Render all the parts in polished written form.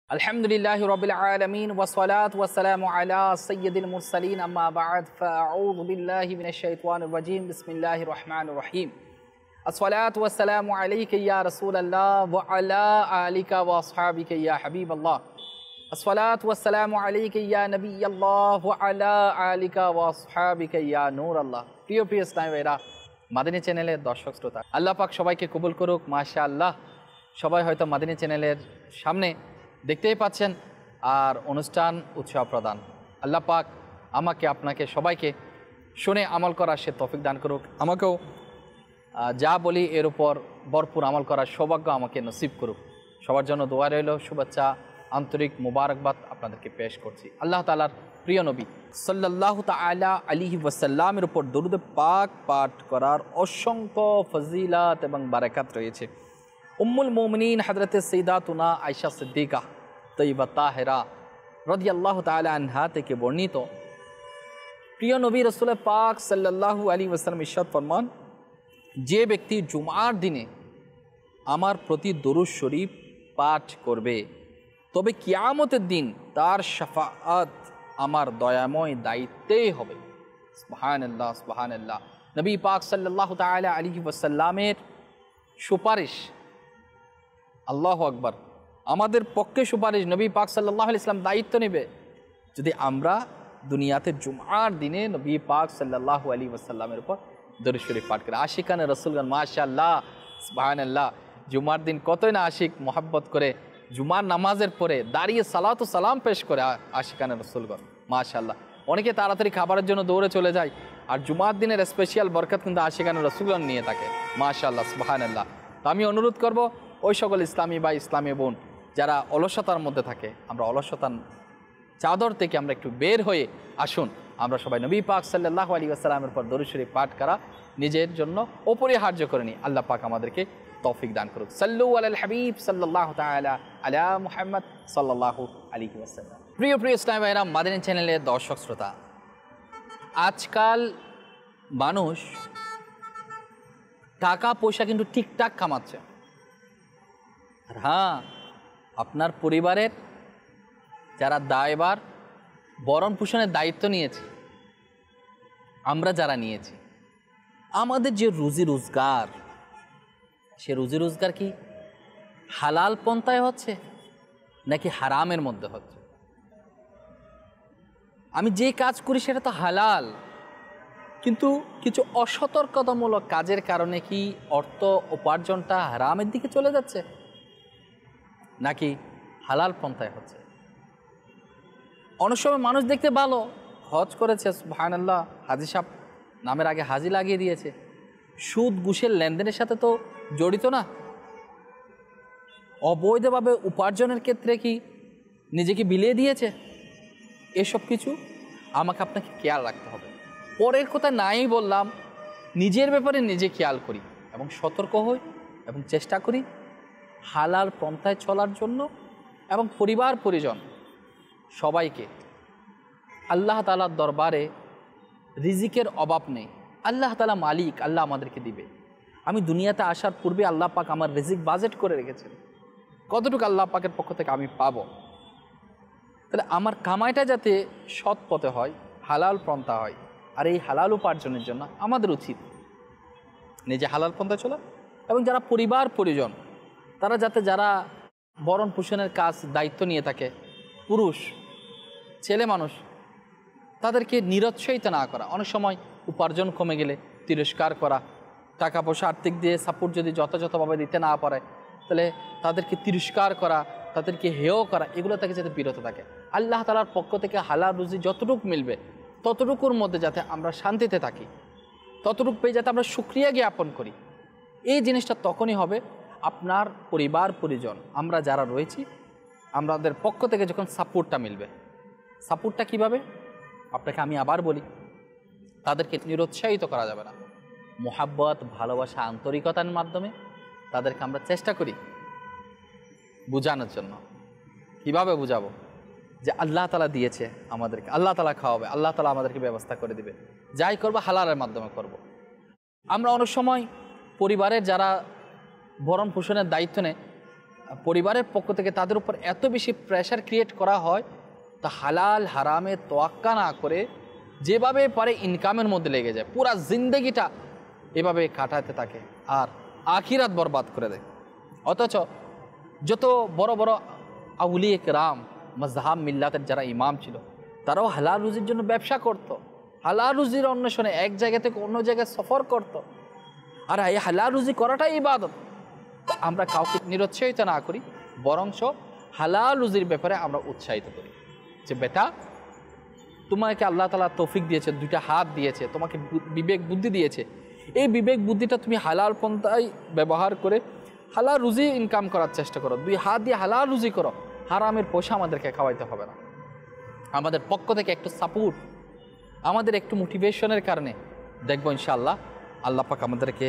अल्हम्दुलिल्लाहि रब्बिल आलमीन वस्सलातु वस्सलामु अला सय्यिदिल मुरसलीन अम्मा बाद फ़अऊज़ु बिल्लाहि मिनश शैतानिर रजीम बिस्मिल्लाहिर रहमानिर रहीम अस्सलातु वस्सलामु अलैका या रसूलल्लाह व अला आलिका व अस्हाबिका या हबीबल्लाह अस्सलातु वस्सलामु अलैका या नबियल्लाह व अला आलिका व अस्हाबिका या नूरल्लाह। প্রিয় ইসলামী ভাইরা, মাদানী চ্যানেলের দর্শক শ্রোতা, আল্লাহ পাক সবাইকে কবুল করুক। মাশাআল্লাহ, সবাই হয়তো মাদানী চ্যানেলের সামনে দেখতেই পাচ্ছেন আর অনুষ্ঠান উৎসাহ প্রদান। আল্লাহ পাক আমাকে আপনাকে সবাইকে শুনে আমল করার সে তৌফিক দান করুক। আমাকেও যা বলি এর উপর ভরপুর আমল করার সৌভাগ্য আমাকে নসিব করুক। সবার জন্য দোয়া রইল, শুভেচ্ছা, আন্তরিক মুবারকবাদ আপনাদেরকে পেশ করছি। আল্লাহ তাআলার প্রিয় নবী সাল্লাল্লাহু তাআলা আলাইহি ওয়াসাল্লামের উপর দরুদ পাক পাঠ করার অসংখ্য ফজিলত এবং বারাকাত রয়েছে। উম্মুল মুমিনিন হযরত সাইয়্যিদাতুনা আয়েশা সিদ্দিকা তয়্যিবা তাহেরা রাদিয়াল্লাহু তাআলা আনহা থেকে বর্ণিত, প্রিয় নবী রাসূল পাক সাল্লাল্লাহু আলাইহি ওয়াসাল্লাম ইরশাদ ফরমান, যে ব্যক্তি জুমার দিনে আমার প্রতি দরুদ শরীফ পাঠ করবে তবে কিয়ামতের দিন তার শাফাআত আমার দয়াময় দায়িত্বেই হবে। সুবহানাল্লাহ সুবহানাল্লাহ। নবী পাক সাল্লাল্লাহু তাআলা আলাইহি ওয়াসাল্লামের সুপারিশ, আল্লাহু আকবার, আমাদের পক্ষে সুপারিশ নবী পাক সাল্লাল্লাহু আলাইহি ওয়াসাল্লাম দায়িত্ব নেবে যদি আমরা দুনিয়াতে জুমার দিনে নবী পাক সাল্লাল্লাহু আলাইহি ওয়াসাল্লামের উপর দরুদ শরীফ পাঠ করে। আশিকানে রাসূলগণ মাশাআল্লাহ সুবহানাল্লাহ, জুমার দিন কতই না আশিক মোহাব্বত করে জুমার নামাজের পরে দাঁড়িয়ে সালাতু সালাম পেশ করে আশিকানে রাসূলগণ মাশাআল্লাহ। অনেকে তাড়াতাড়ি খাবারের জন্য দৌড়ে চলে যায়, আর জুমার দিনের স্পেশাল বরকত কিন্তু আশিকানে রাসূলগণ নিয়ে থাকে মাশাআল্লাহ সুবহানাল্লাহ। তো আমি অনুরোধ করব ওই সকল ইসলামী ভাই ইসলামী বোন যারা অলসতার মধ্যে থাকে, আমরা অলসতার চাদর থেকে আমরা একটু বের হয়ে আসুন। আমরা সবাই নবী পাক সাল্লাল্লাহু আলাইহি ওয়াসাল্লামের উপর দরুদ শরীফ পাঠ করা নিজের জন্য অপরিহার্য করে নিই। আল্লাহ পাক আমাদেরকে তৌফিক দান করুক। সাল্লু আলাল হাবিব সাল্লাল্লাহু তাআলা আলা মুহাম্মদ সাল্লাল্লাহু আলাইহি ওয়াসাল্লাম। প্রিয় ইসলামী ভাইরা, মাদানী চ্যানেলের দর্শক শ্রোতা, আজকাল মানুষ টাকা পয়সা কিন্তু ঠিকঠাক কামাচ্ছে। আর হ্যাঁ, আপনার পরিবারের যারা দায়ভার ভরণ পোষণের দায়িত্ব নিয়েছে, আমরা যারা নিয়েছি, আমাদের যে রুজি রোজগার, সে রুজি রোজগার কি হালাল পন্থায় হচ্ছে নাকি হারামের মধ্যে হচ্ছে? আমি যে কাজ করি সেটা তো হালাল, কিন্তু কিছু অসতর্কতামূলক কাজের কারণে কি অর্থ উপার্জনটা হারামের দিকে চলে যাচ্ছে নাকি হালাল পন্থায় হচ্ছে? অনেক সময় মানুষ দেখতে ভালো, হজ করেছে, সুবহানাল্লাহ, হাজি সাহেব নামের আগে হাজি লাগিয়ে দিয়েছে, সুদ ঘুষের লেনদেনের সাথে তো জড়িত না, অবৈধভাবে উপার্জনের ক্ষেত্রে কি নিজেকে বিলিয়ে দিয়েছে। এসব কিছু আমাকে আপনাকে খেয়াল রাখতে হবে। পরের কথা নাই বললাম, নিজের ব্যাপারে নিজে খেয়াল করি এবং সতর্ক হই এবং চেষ্টা করি হালাল পন্থায় চলার জন্য, এবং পরিবার পরিজন সবাইকে আল্লাহ তাআলার দরবারে রিজিকের অভাব নেই। আল্লাহ তাআলা মালিক, আল্লাহ আমাদেরকে দিবে। আমি দুনিয়াতে আসার পূর্বে আল্লাহ পাক আমার রিজিক বাজেট করে রেখেছেন, কতটুকু আল্লাহ পাকের পক্ষ থেকে আমি পাবো। তাহলে আমার কামাইটা যাতে সৎ পথে হয়, হালাল পন্থা হয়, আর এই হালাল উপার্জনের জন্য আমাদের উচিত নিজে হালাল পন্থায় চলা, এবং যারা পরিবার পরিজন তারা যাতে যারা ভরণ পোষণের কাজ দায়িত্ব নিয়ে থাকে, পুরুষ ছেলে মানুষ, তাদেরকে নিরুৎসাহিত না করা। অনেক সময় উপার্জন কমে গেলে তিরস্কার করা, টাকা পয়সা আর্থিক দিয়ে সাপোর্ট যদি যথাযথভাবে দিতে না পারে তাহলে তাদেরকে তিরস্কার করা, তাদেরকে হেয় করা, এগুলো থেকে যাতে বিরত থাকে। আল্লাহ তাআলার পক্ষ থেকে হালাল রুজি যতটুকু মিলবে ততটুকুর মধ্যে যাতে আমরা শান্তিতে থাকি, ততটুকু পেয়ে যাতে আমরা শুকরিয়া জ্ঞাপন করি। এই জিনিসটা তখনই হবে আপনার পরিবার পরিজন আমরা যারা রয়েছি, আমাদের পক্ষ থেকে যখন সাপোর্টটা মিলবে। সাপোর্টটা কিভাবে? আপনাকে আমি আবার বলি, তাদেরকে নিরুৎসাহিত করা যাবে না। মোহাব্বত, ভালোবাসা, আন্তরিকতার মাধ্যমে তাদেরকে আমরা চেষ্টা করি বোঝানোর জন্য। কিভাবে বুঝাবো? যে আল্লাহ তাআলা দিয়েছে আমাদেরকে, আল্লাহ তাআলা খাওয়াবে, আল্লাহ তাআলা আমাদেরকে ব্যবস্থা করে দিবে, যাই করবো হালালের মাধ্যমে করব। আমরা অনেক সময় পরিবারের যারা ভরণ পোষণের দায়িত্ব নেয় পরিবারের পক্ষ থেকে তাদের উপর এত বেশি প্রেশার ক্রিয়েট করা হয়, তা হালাল হারামে তোয়াক্কা না করে যেভাবে পারে ইনকামের মধ্যে লেগে যায়, পুরা জিন্দগিটা এভাবে কাটাতে থাকে আর আখিরাত বরবাদ করে দেয়। অথচ যত বড় বড় আউলিয়ে কেরাম মাজহাব মিল্লাতের যারা ইমাম ছিল, তারাও হালাল রুজির জন্য ব্যবসা করত, হালাল রুজির অন্বেষণে এক জায়গা থেকে অন্য জায়গায় সফর করত। আর এই হালাল রুজি করাটাই ইবাদত। আমরা কাউকে নিরুৎসাহিত না করি, বরঞ্চ হালাল রুজির ব্যাপারে আমরা উৎসাহিত করি যে বেটা, তোমাকে আল্লাহ তাআলা তৌফিক দিয়েছে, দুইটা হাত দিয়েছে, তোমাকে বিবেক বুদ্ধি দিয়েছে, এই বিবেক বুদ্ধিটা তুমি হালাল পন্থায় ব্যবহার করে হালাল রুজি ইনকাম করার চেষ্টা করো, দুই হাত দিয়ে হালাল রুজি করো, হারামের পয়সা আমাদেরকে খাওয়াইতে হবে না। আমাদের পক্ষ থেকে একটু সাপোর্ট, আমাদের একটু মোটিভেশনের কারণে দেখবো ইনশাআল্লাহ আল্লাহ পাক আমাদেরকে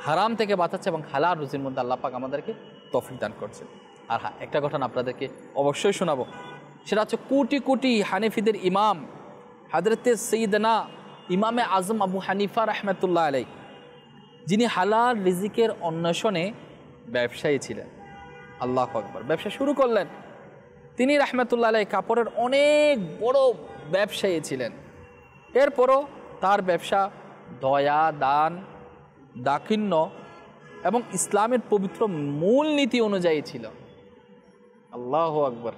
হারাম থেকে বাঁচাচ্ছে এবং হালাল রুজির মধ্যে আল্লাহ পাক আমাদেরকে তৌফিক দান করছে। আর হ্যাঁ, একটা ঘটনা আপনাদেরকে অবশ্যই শোনাবো, সেটা হচ্ছে কোটি কোটি হানিফিদের ইমাম হযরতে সাইয়্যিদনা ইমামে আজম আবু হানিফা রাহমাতুল্লাহ আলাইহি, যিনি হালাল রিজিকের অন্বেষণে ব্যবসায়ী ছিলেন। আল্লাহু আকবার। ব্যবসা শুরু করলেন তিনি রাহমাতুল্লাহ আলাইহি, কাপড়ের অনেক বড় ব্যবসায়ী ছিলেন। এরপরও তার ব্যবসা দয়া, দান, দাক্ষিণ্য এবং ইসলামের পবিত্র মূল নীতি অনুযায়ী ছিল। আল্লাহু আকবার।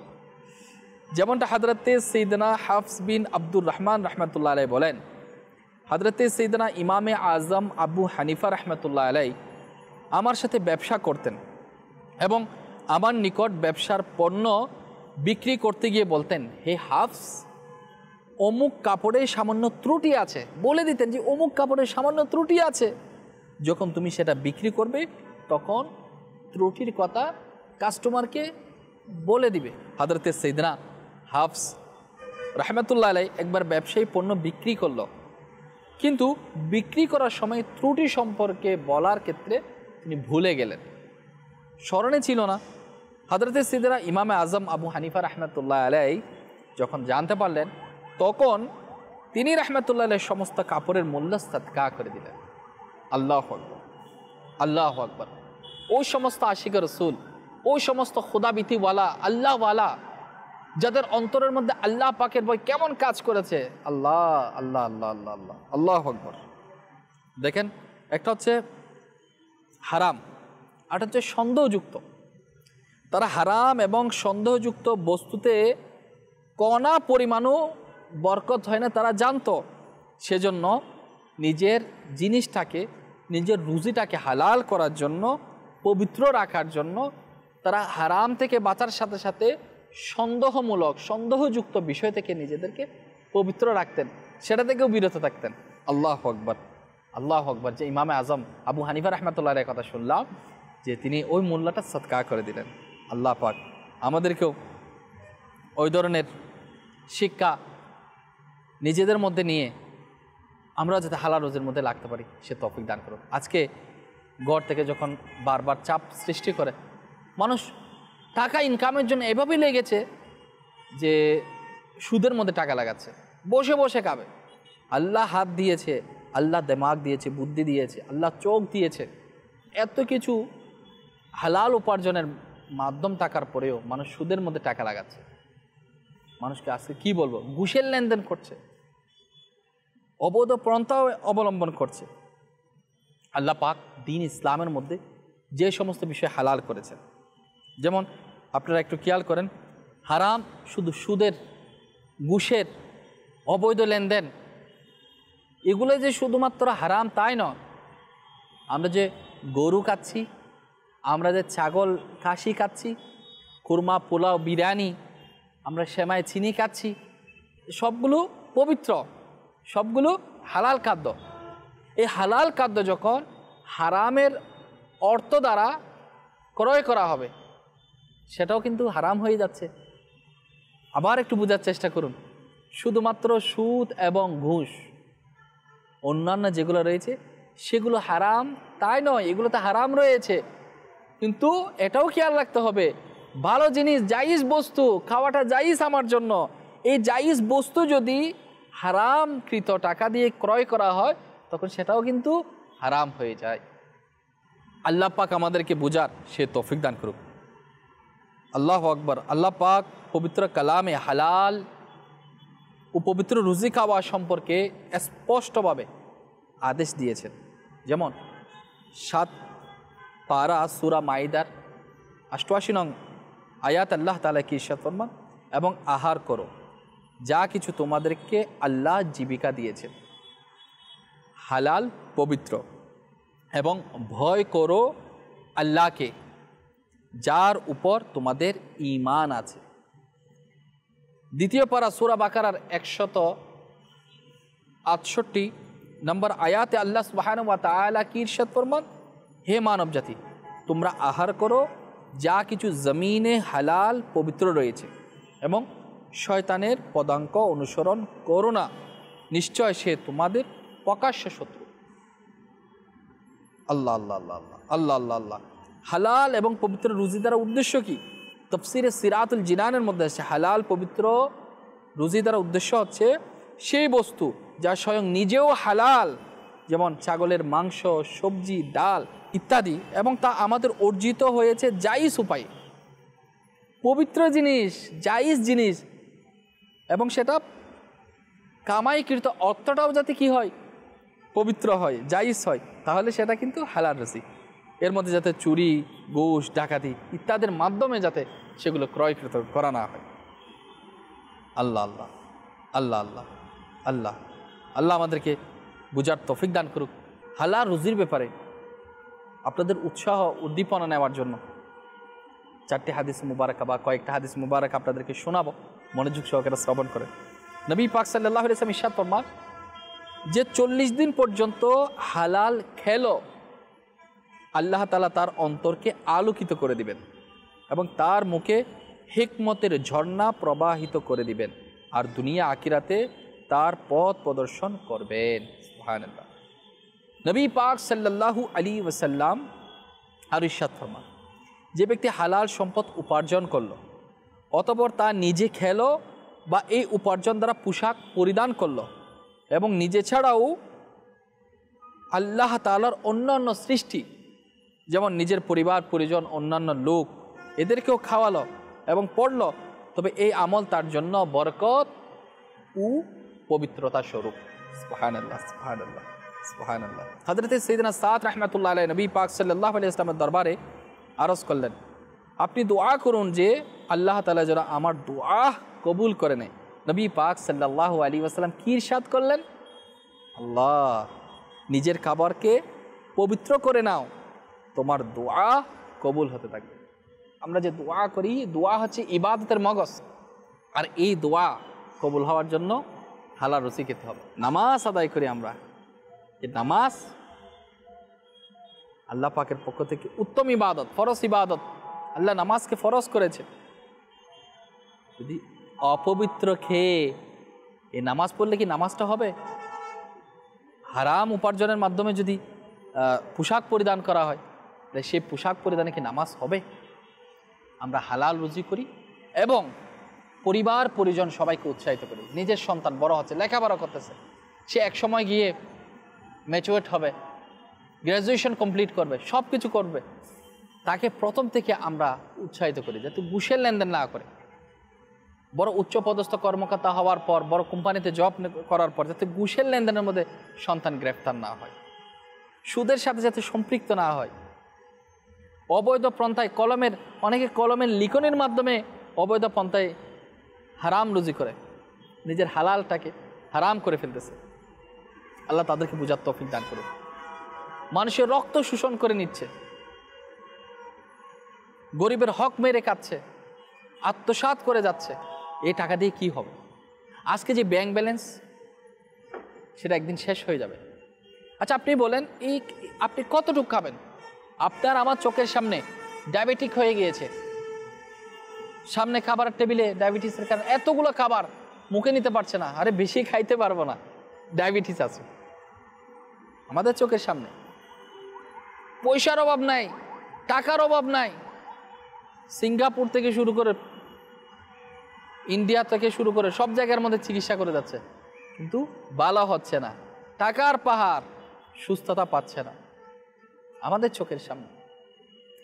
যেমনটা হযরতে সাইয়্যিদনা হাফস বিন আব্দুর রহমান রাহমাতুল্লাহ আলাইহি বলেন, হযরতে সাইয়্যিদনা ইমামে আজম আবু হানিফা রাহমাতুল্লাহ আলাইহি আমার সাথে ব্যবসা করতেন এবং আমার নিকট ব্যবসার পণ্য বিক্রি করতে গিয়ে বলতেন, হে হাফস, অমুক কাপড়ে সামান্য ত্রুটি আছে, বলে দিতেন যে অমুক কাপড়ে সামান্য ত্রুটি আছে। যখন তুমি সেটা বিক্রি করবে তখন ত্রুটির কথা কাস্টমারকে বলে দিবে। হযরতে সাইয়্যিদনা হাফস রাহমাতুল্লাহ আলাইহি একবার ব্যবসায়ী পণ্য বিক্রি করলো, কিন্তু বিক্রি করার সময় ত্রুটি সম্পর্কে বলার ক্ষেত্রে তিনি ভুলে গেলেন, স্মরণে ছিল না। হযরতে সাইয়্যিদনা ইমামে আজম আবু হানিফা রাহমাতুল্লাহ আলাইহি যখন জানতে পারলেন, তখন তিনি রাহমাতুল্লাহ আলাইহি সমস্ত কাপড়ের মূল্য সাদকা করে দিলেন। আল্লাহু আকবার, আল্লাহু আকবার। ওই সমস্ত আশিক রাসূল, ওই সমস্ত খোদাবিতিওয়ালা আল্লাহওয়ালা যাদের অন্তরের মধ্যে আল্লাহ পাকের ভয় কেমন কাজ করেছে, আল্লাহ আল্লাহ আল্লাহ আল্লাহ আল্লাহ, আল্লাহু আকবার। দেখেন, একটা হচ্ছে হারাম, আর হচ্ছে সন্দেহযুক্ত। তারা হারাম এবং সন্দেহযুক্ত বস্তুতে কণা পরিমাণও বরকত হয় না, তারা জানতো। সেজন্য নিজের জিনিসটাকে, নিজের রুজিটাকে হালাল করার জন্য, পবিত্র রাখার জন্য তারা হারাম থেকে বাঁচার সাথে সাথে সন্দেহমূলক, সন্দেহযুক্ত বিষয় থেকে নিজেদেরকে পবিত্র রাখতেন, সেটা থেকেও বিরত থাকতেন। আল্লাহু আকবার, আল্লাহু আকবার। যে ইমামে আজম আবু হানিফা রাহমাতুল্লাহ আলাইহির কথা শুনলাম, যে তিনি ওই মূল্যটা সদকা করে দিলেন। আল্লাহ পাক আমাদেরকেও ওই ধরনের শিক্ষা নিজেদের মধ্যে নিয়ে আমরা যাতে হালাল রুজির মধ্যে লাগতে পারি, সে তৌফিক দান করুন। আজকে ঘর থেকে যখন বারবার চাপ সৃষ্টি করে, মানুষ টাকা ইনকামের জন্য এভাবেই লেগেছে যে সুদের মধ্যে টাকা লাগাচ্ছে, বসে বসে খাবে। আল্লাহ হাত দিয়েছে, আল্লাহ দিমাগ দিয়েছে, বুদ্ধি দিয়েছে, আল্লাহ চোখ দিয়েছে, এত কিছু হালাল উপার্জনের মাধ্যম থাকার পরেও মানুষ সুদের মধ্যে টাকা লাগাচ্ছে। মানুষকে আজকে কি বলবো, ঘুষের লেনদেন করছে, অবৈধ পন্থা অবলম্বন করছে। আল্লাহ পাক দ্বীন ইসলামের মধ্যে যে সমস্ত বিষয় হালাল করেছেন, যেমন আপনারা একটু খেয়াল করেন, হারাম শুধু সুদের, ঘুষের, অবৈধ লেনদেন, এগুলো যে শুধুমাত্র হারাম তাই নয়। আমরা যে গরু খাচ্ছি, আমরা যে ছাগল খাসি খাচ্ছি, কুরমা, পোলাও, বিরিয়ানি, আমরা সেমাই, চিনি খাচ্ছি, সবগুলো পবিত্র, সবগুলো হালাল খাদ্য। এই হালাল খাদ্য যখন হারামের অর্থ দ্বারা ক্রয় করা হবে, সেটাও কিন্তু হারাম হয়ে যাচ্ছে। আবার একটু বোঝার চেষ্টা করুন, শুধুমাত্র সুদ এবং ঘুষ, অন্যান্য যেগুলো রয়েছে সেগুলো হারাম তাই নয়, এগুলোতে হারাম রয়েছে। কিন্তু এটাও খেয়াল রাখতে হবে, ভালো জিনিস, জায়েজ বস্তু খাওয়াটা জায়েজ আমার জন্য, এই জায়েজ বস্তু যদি হারামকৃত টাকা দিয়ে ক্রয় করা হয় তখন সেটাও কিন্তু হারাম হয়ে যায়। আল্লাহ পাক আমাদেরকে বুঝার সে তৌফিক দান করুক। আল্লাহু আকবার। আল্লাহ পাক পবিত্র কালামে হালাল ও পবিত্র রুজি খাওয়া সম্পর্কে স্পষ্টভাবে আদেশ দিয়েছেন। যেমন 7 পারা সূরা মাইদার 88 নং আয়াত আল্লাহ তাআলা কি ইরশাদ ফরমান, এবং আহার করো যা কিছু তোমাদেরকে আল্লাহ জীবিকা দিয়েছেন, হালাল পবিত্র, এবং ভয় করো আল্লাহকে যার উপর তোমাদের ঈমান আছে। দ্বিতীয় পারা সূরা বাকারার 168 নম্বর আয়াতে আল্লাহ সুবহানাহু ওয়া তাআলা কি ইরশাদ ফরমান, হে মানব জাতি, তোমরা আহার করো যা কিছু জমিনে হালাল পবিত্র রয়েছে, এবং শয়তানের পদাঙ্ক অনুসরণ করো না, নিশ্চয় সে তোমাদের প্রকাশ্য শত্রু। আল্লাহ আল্লাহ আল্লাহ আল্লাহ আল্লাহ আল্লাহ আল্লাহ। হালাল এবং পবিত্র রুজি দ্বারা উদ্দেশ্য কি? তাফসিরে সিরাতুল জিনানের মধ্যে আছে হালাল পবিত্র রুজি দ্বারা উদ্দেশ্য হচ্ছে সেই বস্তু যা স্বয়ং নিজেও হালাল, যেমন ছাগলের মাংস, সবজি, ডাল ইত্যাদি, এবং তা আমাদের অর্জিত হয়েছে জায়েজ উপায়ে, পবিত্র জিনিস, জায়েজ জিনিস, এবং সেটা কামাইকৃত অর্থটাও যাতে কি হয়, পবিত্র হয়, জায়েজ হয়, তাহলে সেটা কিন্তু হালাল রুজি। এর মধ্যে যাতে চুরি, ঘুষ, ডাকাতি ইত্যাদির মাধ্যমে যাতে সেগুলো ক্রয়কৃত করা না হয়। আল্লাহ আল্লাহ আল্লাহ আল্লাহ আল্লাহ আল্লাহ আমাদেরকে বুঝার তৌফিক দান করুক। হালাল রুজির ব্যাপারে আপনাদের উৎসাহ উদ্দীপনা নেওয়ার জন্য 4টি হাদিস মুবারাকা বা কয়েকটা হাদিস মুবারাক আপনাদেরকে শোনাবো, মনোযোগ সহকারে শ্রবণ করে। নবী পাক সাল্লাল্লাহু আলাইহি ওয়াসাল্লাম ইরশাদ ফরমান যে 40 দিন পর্যন্ত হালাল খেলো, আল্লাহ তাআলা তার অন্তরকে আলোকিত করে দিবেন এবং তার মুখে হিকমতের ঝর্ণা প্রবাহিত করে দিবেন, আর দুনিয়া আখিরাতে তার পথ প্রদর্শন করবেন। সুবহানাল্লাহ। নবী পাক সাল্লাল্লাহু আলাইহি ওয়াসাল্লাম আর ইরশাদ ফরমান যে ব্যক্তি হালাল সম্পদ উপার্জন করলো, অতঃপর তা নিজে খেলো বা এই উপার্জন দ্বারা পোশাক পরিধান করলো, এবং নিজে ছাড়াও আল্লাহ তাআলার অন্যান্য সৃষ্টি যেমন নিজের পরিবার পরিজন, অন্যান্য লোক, এদেরকেও খাওয়ালো এবং পড়লো, তবে এই আমল তার জন্য বরকত ও পবিত্রতা স্বরূপ। সুবহানাল্লাহ সুবহানাল্লাহ সুবহানাল্লাহ। হযরত সাইয়েদনা সাদ রাহমাতুল্লাহ আলাইহি নবী পাক সাল্লাল্লাহু আলাইহি ওয়াসাল্লামের দরবারে আরজ করলেন, আপনি দোয়া করুন যে আল্লাহ তাআলা যেন আমার দোয়া কবুল করে নেয়। নবী পাক সাল্লাল্লাহু আলাইহি ওয়াসাল্লাম কি ইরশাদ করলেন, আল্লাহ নিজের খাবারকে পবিত্র করে নাও, তোমার দোয়া কবুল হতে থাকবে। আমরা যে দোয়া করি, দোয়া হচ্ছে ইবাদতের মগজ, আর এই দোয়া কবুল হওয়ার জন্য হালাল রুজি খেতে হবে। নামাজ আদায় করি আমরা, এই নামাজ আল্লাহ পাকের পক্ষ থেকে উত্তম ইবাদত, ফরজ ইবাদত। আল্লাহ নামাজকে ফরজ করেছে। যদি অপবিত্র খেয়ে এই নামাজ পড়লে কি নামাজটা হবে? হারাম উপার্জনের মাধ্যমে যদি পোশাক পরিধান করা হয়, তাহলে সেই পোশাক পরিধানে কি নামাজ হবে? আমরা হালাল রুজি করি এবং পরিবার পরিজন সবাইকে উৎসাহিত করি। নিজের সন্তান বড় হচ্ছে, লেখাপড়া করতেছে, সে এক সময় গিয়ে ম্যাচুরেট হবে, গ্র্যাজুয়েশন কমপ্লিট করবে, সব কিছু করবে, তাকে প্রথম থেকে আমরা উৎসাহিত করি যাতে ঘুষের লেনদেন না করে। বড় উচ্চপদস্থ কর্মকর্তা হওয়ার পর, বড় কোম্পানিতে জব করার পর যাতে ঘুষের লেনদেনের মধ্যে সন্তান গ্রেফতার না হয়, সুদের সাথে যাতে সম্পৃক্ত না হয়, অবৈধ পন্থায় অনেকে কলমের লিখনের মাধ্যমে অবৈধ পন্থায় হারাম রুজি করে নিজের হালালটাকে হারাম করে ফেলতেছে। আল্লাহ তাদেরকে বুঝার তৌফিক দান করুন। মানুষের রক্ত শোষণ করে নিচ্ছে, গরিবের হক মেরে খাচ্ছে, আত্মসাৎ করে যাচ্ছে। এই টাকা দিয়ে কি হবে? আজকে যে ব্যাংক ব্যালেন্স, সেটা একদিন শেষ হয়ে যাবে। আচ্ছা আপনি বলেন, আপনি কতটুকু খাবেন? আপনার আমার চোখের সামনে ডায়াবেটিক হয়ে গিয়েছে, সামনে খাবার টেবিলে ডায়াবেটিসের কারণে এতগুলো খাবার মুখে নিতে পারছে না, আরে বেশি খাইতে পারবো না, ডায়াবেটিস আছে আমাদের চোখের সামনে। পয়সার অভাব নাই, টাকার অভাব নাই, সিঙ্গাপুর থেকে শুরু করে ইন্ডিয়া থেকে শুরু করে সব জায়গার মধ্যে চিকিৎসা করে যাচ্ছে, কিন্তু ভালো হচ্ছে না, টাকার পাহাড়, সুস্থতা পাচ্ছে না আমাদের চোখের সামনে।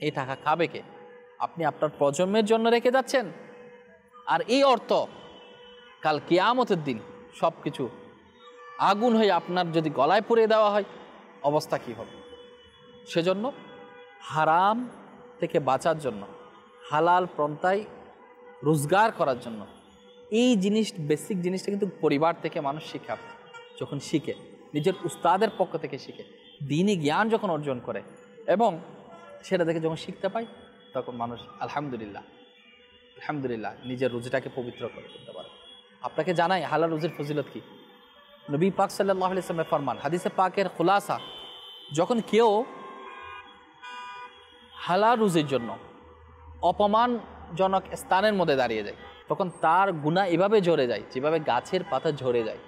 এই টাকা খাবে কে? আপনি আপনার প্রজন্মের জন্য রেখে যাচ্ছেন, আর এই অর্থ কাল কিয়ামতের দিন সব কিছু আগুন হয়ে আপনার যদি গলায় পুড়িয়ে দেওয়া হয়, অবস্থা কী হবে? সেজন্য হারাম থেকে বাঁচার জন্য, হালাল পন্থায় রোজগার করার জন্য এই বেসিক জিনিসটা কিন্তু পরিবার থেকে মানুষ শিখাবে। যখন শিখে, নিজের উস্তাদের পক্ষ থেকে শিখে, দ্বীনি জ্ঞান যখন অর্জন করে এবং সেটা দেখে যখন শিখতে পায়, তখন মানুষ আলহামদুলিল্লাহ নিজের রুজিটাকে পবিত্র করে তুলতে পারে। আপনাকে জানাই হালাল রুজির ফজিলত কি। নবী পাক সাল্লাল্লাহু আলাইহি ওয়াসাল্লামের ফরমান, হাদিসে পাকের খুলাসা, যখন কেউ হালাল রুজির জন্য অপমানজনক স্থানের মধ্যে দাঁড়িয়ে যায়, তখন তার গুনাহ এভাবে ঝরে যায় যেভাবে গাছের পাতা ঝরে যায়।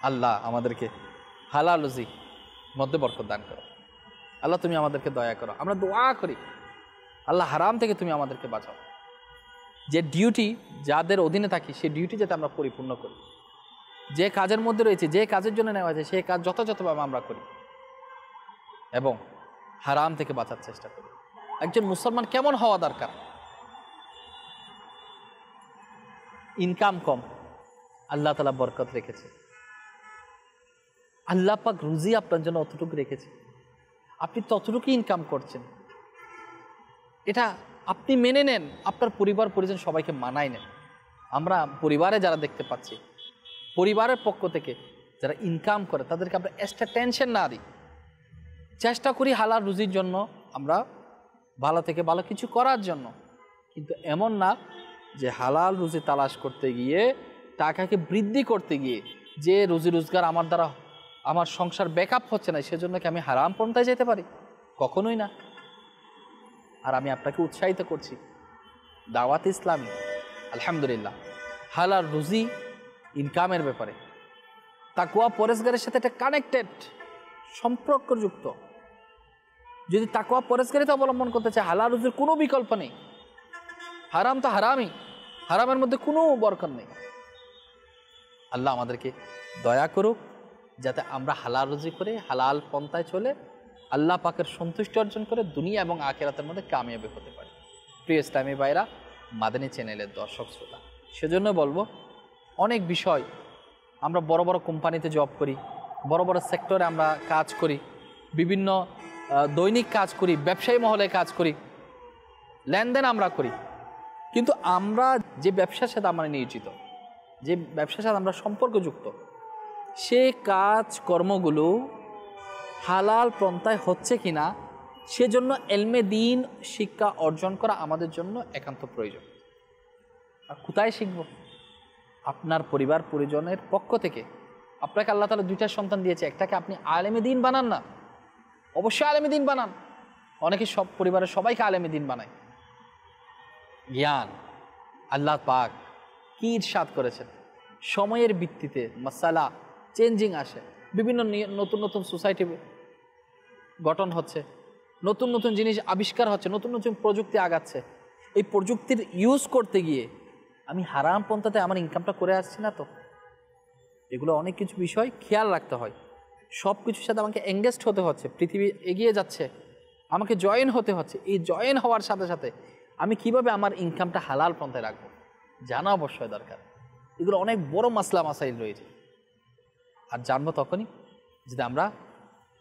আল্লাহ আমাদেরকে হালাল রুজি মধ্যে বরকত দান করো। আল্লাহ তুমি আমাদেরকে দয়া করো। আমরা দোয়া করি, আল্লাহ হারাম থেকে তুমি আমাদেরকে বাঁচাও। যে ডিউটি যাদের অধীনে থাকি, সেই ডিউটি যাতে আমরা পরিপূর্ণ করি। যে কাজের মধ্যে রয়েছে, যে কাজের জন্য নেওয়া হয়েছে, সেই কাজ যথাযথভাবে আমরা করি এবং হারাম থেকে বাঁচার চেষ্টা করি। একজন মুসলমান কেমন হওয়া দরকার? ইনকাম কম, আল্লাহ তাআলা বরকত রেখেছে। আল্লাহ পাক রুজি আপনার জন্য অতটুকু রেখেছে, আপনি ততটুকু ইনকাম করছেন। এটা আপনি মেনে নেন, আপনার পরিবার পরিজন সবাইকে মানায় নেন। আমরা পরিবারে যারা দেখতে পাচ্ছি, পরিবারের পক্ষ থেকে যারা ইনকাম করে, তাদেরকে আমরা এক্সট্রা টেনশন না দিই। চেষ্টা করি হালাল রুজির জন্য, আমরা ভালো থেকে ভালো কিছু করার জন্য। কিন্তু এমন না যে হালাল রুজি তালাশ করতে গিয়ে, টাকাকে বৃদ্ধি করতে গিয়ে, যে রুজি রোজগার আমার দ্বারা আমার সংসার ব্যাকআপ হচ্ছে না, সেজন্য কি আমি হারাম পন্থায় যেতে পারি? কখনোই না। আর আমি আপনাকে উৎসাহিত করছি, দাওয়াত ইসলামী আলহামদুলিল্লাহ হালাল রুজি ইনকামের ব্যাপারে তাকওয়া পরেজগারের সাথে এটা কানেক্টেড, সম্পর্কযুক্ত। যদি তাকওয়া পরেজগারিতা অবলম্বন করতে চায়, হালাল রুজির কোনো বিকল্প নেই। হারাম তো হারামই, হারামের মধ্যে কোনো বরকত নেই। আল্লাহ আমাদেরকে দয়া করুক, যাতে আমরা হালাল রুজি করে, হালাল পন্থায় চলে আল্লাহ পাকের সন্তুষ্টি অর্জন করে দুনিয়া এবং আখিরাতের মধ্যে কামিয়াবি হতে পারে। প্রিয় ইসলামী ভাইরা, মাদানী চ্যানেলের দর্শক শ্রোতা, সেজন্য বলবো, অনেক বিষয় আমরা বড় বড় কোম্পানিতে জব করি, বড় বড় সেক্টরে আমরা কাজ করি, বিভিন্ন দৈনিক কাজ করি, ব্যবসায়ী মহলে কাজ করি, লেনদেন আমরা করি। কিন্তু আমরা যে ব্যবসার সাথে আমরা নিয়োজিত, যে ব্যবসার সাথে আমরা সম্পর্কযুক্ত, সে কাজ কর্মগুলো হালাল পন্থায় হচ্ছে কিনা, সেজন্য এলমে দ্বীন শিক্ষা অর্জন করা আমাদের জন্য একান্ত প্রয়োজন। আর কোথায় শিখব? আপনার পরিবার পরিজনের পক্ষ থেকে। আপনাকে আল্লাহ তাআলা দুইটা সন্তান দিয়েছে, একটাকে আপনি আলেমে দ্বীন বানান না, অবশ্যই আলেমে দ্বীন বানান। অনেকে সব পরিবারের সবাইকে আলেমে দ্বীন বানায়। জ্ঞান আল্লাহ পাক কি ইরশাদ করেছেন, সময়ের ভিত্তিতে মাসালা চেঞ্জিং আসে, বিভিন্ন নতুন নতুন সোসাইটি গঠন হচ্ছে, নতুন নতুন জিনিস আবিষ্কার হচ্ছে, নতুন নতুন প্রযুক্তি আগাচ্ছে। এই প্রযুক্তির ইউজ করতে গিয়ে আমি হারাম পন্থাতে আমার ইনকামটা করে আসছি না তো? এগুলো অনেক কিছু বিষয় খেয়াল রাখতে হয়। সব কিছুর সাথে আমাকে এঙ্গেজড হতে হচ্ছে, পৃথিবী এগিয়ে যাচ্ছে, আমাকে জয়েন হতে হচ্ছে। এই জয়েন হওয়ার সাথে সাথে আমি কিভাবে আমার ইনকামটা হালাল পন্থায় রাখবো, জানা অবশ্যই দরকার। এগুলো অনেক বড় মাসলা মাসাইল রয়েছে, আর জানবো তখনই যদি আমরা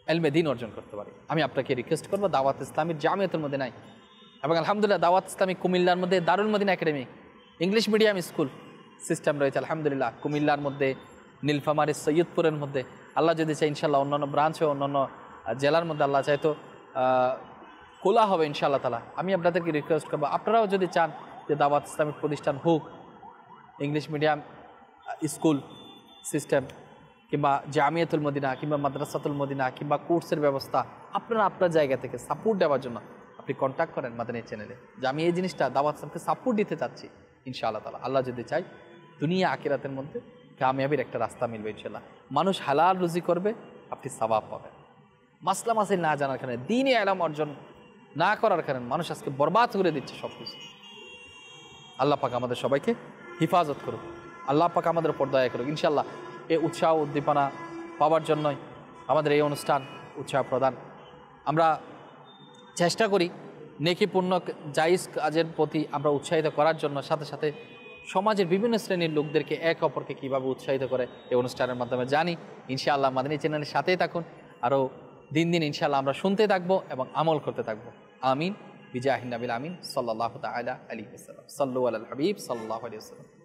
এলমে দ্বীন অর্জন করতে পারি। আমি আপনাকে রিকোয়েস্ট করবো, দাওয়াত ইসলামীর জামিয়াতের মধ্যে নাই, এবং আলহামদুলিল্লাহ দাওয়াত ইসলামী কুমিল্লার মধ্যে Darul Madina academy English medium school system রয়েছে আলহামদুলিল্লাহ। কুমিল্লার মধ্যে, নীলফামারী সৈয়দপুরের মধ্যে, আল্লাহ যদি চাই ইনশাল্লাহ অন্যান্য ব্রাঞ্চে, অন্যান্য জেলার মধ্যে আল্লাহ চাই তো খোলা হবে ইনশাআল্লাহ তাআলা। আমি আপনাদেরকে রিকোয়েস্ট করবো, আপনারাও যদি চান যে দাওয়াত ইসলামিক প্রতিষ্ঠান হোক, ইংলিশ মিডিয়াম স্কুল সিস্টেম, কিংবা জামিয়াতুল মদিনা, কিংবা মাদ্রাসাতুল মদিনা, কিংবা কোর্সের ব্যবস্থা, আপনারা আপনার জায়গা থেকে সাপোর্ট দেওয়ার জন্য আপনি কন্ট্যাক্ট করেন মাদানী চ্যানেলে, যে আমি এই জিনিসটা দাওয়াত ইসলামকে সাপোর্ট দিতে চাচ্ছি। ইনশাআল্লাহ তাআলা আল্লাহ যদি চাই, দুনিয়া আখিরাতের মধ্যে কামিয়াবির একটা রাস্তা মিলবে ইনশাআল্লাহ। মানুষ হালাল রুজি করবে, আপনি সওয়াব পাবেন। মাসলা মাসাইল না জানার কারণে, দ্বীনি ইলম অর্জন না করার কারণে মানুষ আজকে বরবাদ করে দিচ্ছে সব কিছু। আল্লাহ পাক আমাদের সবাইকে হিফাজত করুক, আল্লাহ পাক আমাদের উপর দয়া করুক। ইনশাআল্লাহ এই উৎসাহ উদ্দীপনা পাওয়ার জন্যই আমাদের এই অনুষ্ঠান উৎসাহ প্রদান। আমরা চেষ্টা করি নেকিপূর্ণ জায়েজ কাজের প্রতি আমরা উৎসাহিত করার জন্য সাথে সাথে সমাজের বিভিন্ন শ্রেণীর লোকদেরকে এক অপরকে কীভাবে উৎসাহিত করে এই অনুষ্ঠানের মাধ্যমে জানি। ইনশাআল্লাহ মাদানী চ্যানেলের সাথেই থাকুন, আরও দিন দিন ইনশাআল্লাহ আমরা শুনতে থাকবো এবং আমল করতে থাকবো। আমিন বিজাহিন নবিল আমিন সাল্লাল্লাহু তাআলা আলাইহি ওয়াসাল্লাম। সাল্লু আলাল হাবিব সাল্লাল্লাহু আলাইহি ওয়াসাল্লাম।